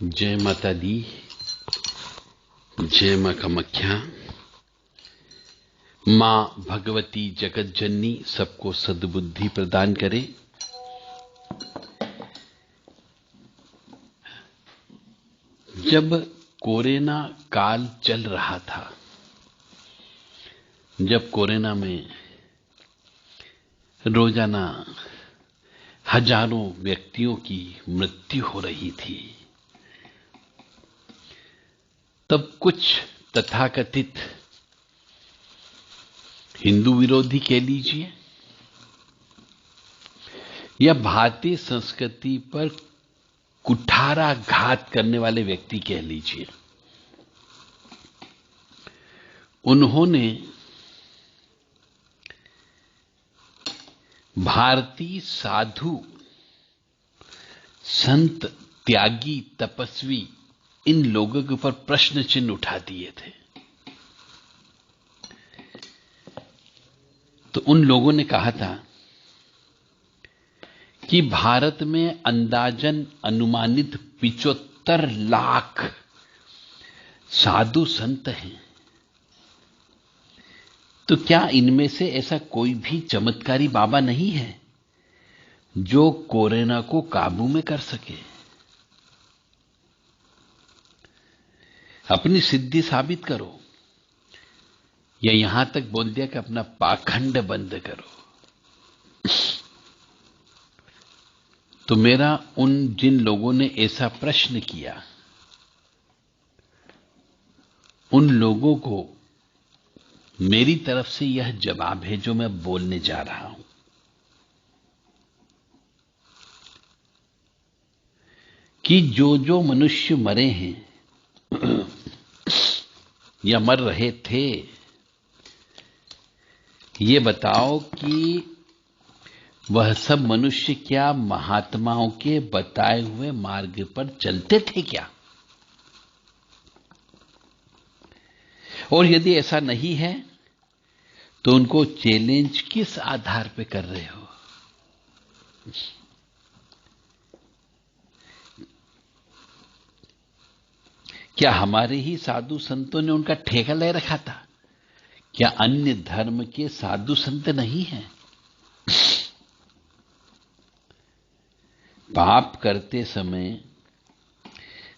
जय माता दी, जय मां कामाख्या। मां भगवती जगत जननी सबको सद्बुद्धि प्रदान करे। जब कोरोना काल चल रहा था, जब कोरोना में रोजाना हजारों व्यक्तियों की मृत्यु हो रही थी, तब कुछ तथाकथित हिंदू विरोधी कह लीजिए या भारतीय संस्कृति पर कुठाराघात करने वाले व्यक्ति कह लीजिए, उन्होंने भारतीय साधु, संत, त्यागी, तपस्वी, इन लोगों के ऊपर प्रश्न चिन्ह उठा दिए थे। तो उन लोगों ने कहा था कि भारत में अंदाजन अनुमानित 75 लाख साधु संत हैं, तो क्या इनमें से ऐसा कोई भी चमत्कारी बाबा नहीं है जो कोरोना को काबू में कर सके, अपनी सिद्धि साबित करो, या यहां तक बोल दिया कि अपना पाखंड बंद करो। तो मेरा उन जिन लोगों ने ऐसा प्रश्न किया, उन लोगों को मेरी तरफ से यह जवाब है जो मैं बोलने जा रहा हूं कि जो मनुष्य मरे हैं या मर रहे थे, ये बताओ कि वह सब मनुष्य क्या महात्माओं के बताए हुए मार्ग पर चलते थे क्या? और यदि ऐसा नहीं है तो उनको चैलेंज किस आधार पे कर रहे हो? क्या हमारे ही साधु संतों ने उनका ठेका ले रखा था? क्या अन्य धर्म के साधु संत नहीं हैं? पाप करते समय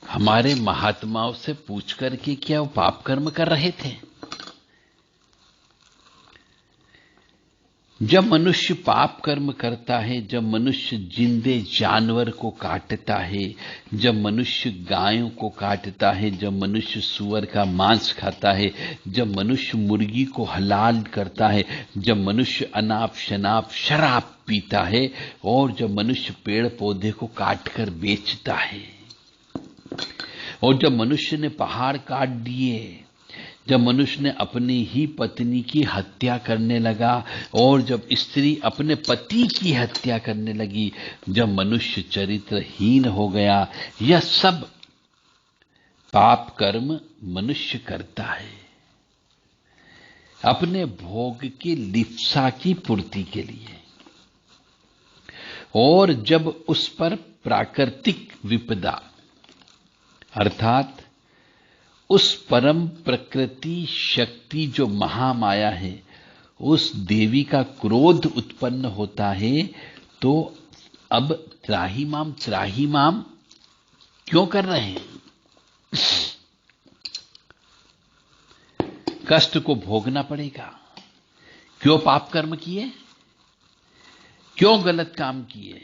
हमारे महात्माओं से पूछ करके क्या वो पाप कर्म कर रहे थे? जब मनुष्य पाप कर्म करता है, जब मनुष्य जिंदे जानवर को काटता है, जब मनुष्य गायों को काटता है, जब मनुष्य सूअर का मांस खाता है, जब मनुष्य मुर्गी को हलाल करता है, जब मनुष्य अनाप शनाप शराब पीता है, और जब मनुष्य पेड़ पौधे को काटकर बेचता है, और जब मनुष्य ने पहाड़ काट दिए, जब मनुष्य ने अपनी ही पत्नी की हत्या करने लगा, और जब स्त्री अपने पति की हत्या करने लगी, जब मनुष्य चरित्रहीन हो गया, यह सब पाप कर्म मनुष्य करता है अपने भोग की लिप्सा की पूर्ति के लिए। और जब उस पर प्राकृतिक विपदा अर्थात उस परम प्रकृति शक्ति जो महामाया है, उस देवी का क्रोध उत्पन्न होता है, तो अब त्राही माम क्यों कर रहे हैं? कष्ट को भोगना पड़ेगा। क्यों पाप कर्म किए? क्यों गलत काम किए?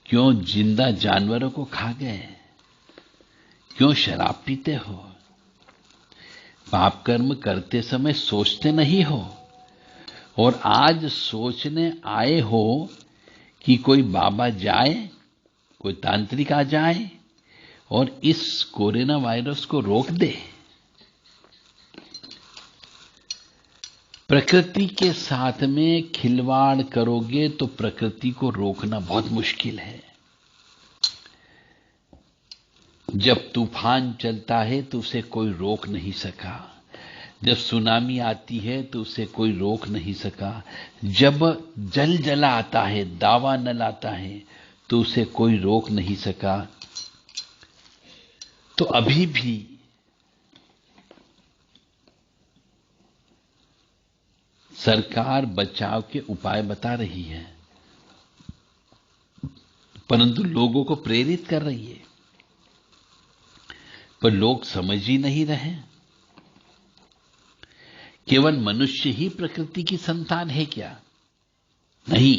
क्यों जिंदा जानवरों को खा गए? क्यों शराब पीते हो? पाप कर्म करते समय सोचते नहीं हो, और आज सोचने आए हो कि कोई बाबा जाए, कोई तांत्रिक आ जाए और इस कोरोना वायरस को रोक दे। प्रकृति के साथ में खिलवाड़ करोगे तो प्रकृति को रोकना बहुत मुश्किल है। जब तूफान चलता है तो उसे कोई रोक नहीं सका, जब सुनामी आती है तो उसे कोई रोक नहीं सका, जब जल आता है, दावानल आता है, तो उसे कोई रोक नहीं सका। तो अभी भी सरकार बचाव के उपाय बता रही है, परंतु लोगों को प्रेरित कर रही है, पर लोग समझ ही नहीं रहे। केवल मनुष्य ही प्रकृति की संतान है क्या? नहीं,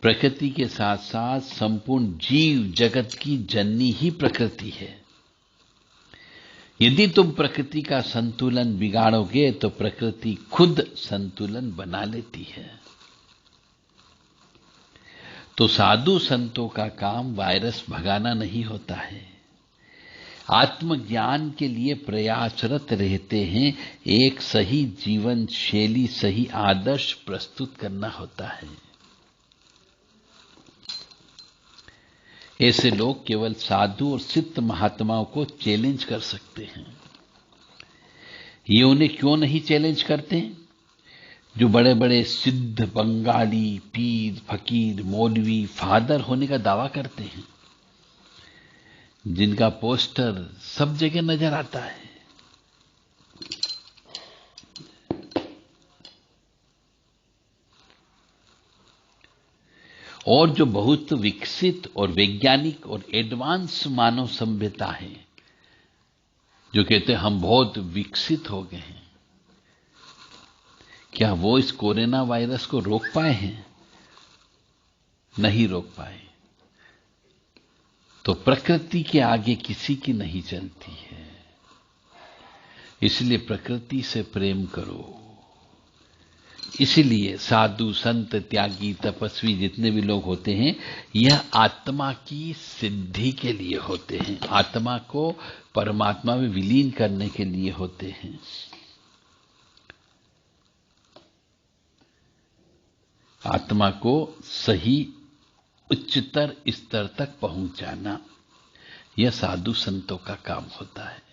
प्रकृति के साथ साथ संपूर्ण जीव जगत की जननी ही प्रकृति है। यदि तुम प्रकृति का संतुलन बिगाड़ोगे तो प्रकृति खुद संतुलन बना लेती है। तो साधु संतों का काम वायरस भगाना नहीं होता है, आत्मज्ञान के लिए प्रयासरत रहते हैं, एक सही जीवन शैली, सही आदर्श प्रस्तुत करना होता है। ऐसे लोग केवल साधु और सिद्ध महात्माओं को चैलेंज कर सकते हैं। ये उन्हें क्यों नहीं चैलेंज करते? जो बड़े बड़े सिद्ध बंगाली पीर, फकीर, मौलवी, फादर होने का दावा करते हैं, जिनका पोस्टर सब जगह नजर आता है, और जो बहुत विकसित और वैज्ञानिक और एडवांस मानव सभ्यता है, जो कहते हैं हम बहुत विकसित हो गए हैं, क्या वो इस कोरोना वायरस को रोक पाए हैं? नहीं रोक पाए। तो प्रकृति के आगे किसी की नहीं चलती है, इसलिए प्रकृति से प्रेम करो। इसलिए साधु, संत, त्यागी, तपस्वी जितने भी लोग होते हैं, यह आत्मा की सिद्धि के लिए होते हैं, आत्मा को परमात्मा में विलीन करने के लिए होते हैं। आत्मा को सही उच्चतर स्तर तक पहुंचाना, यह साधु संतों का काम होता है।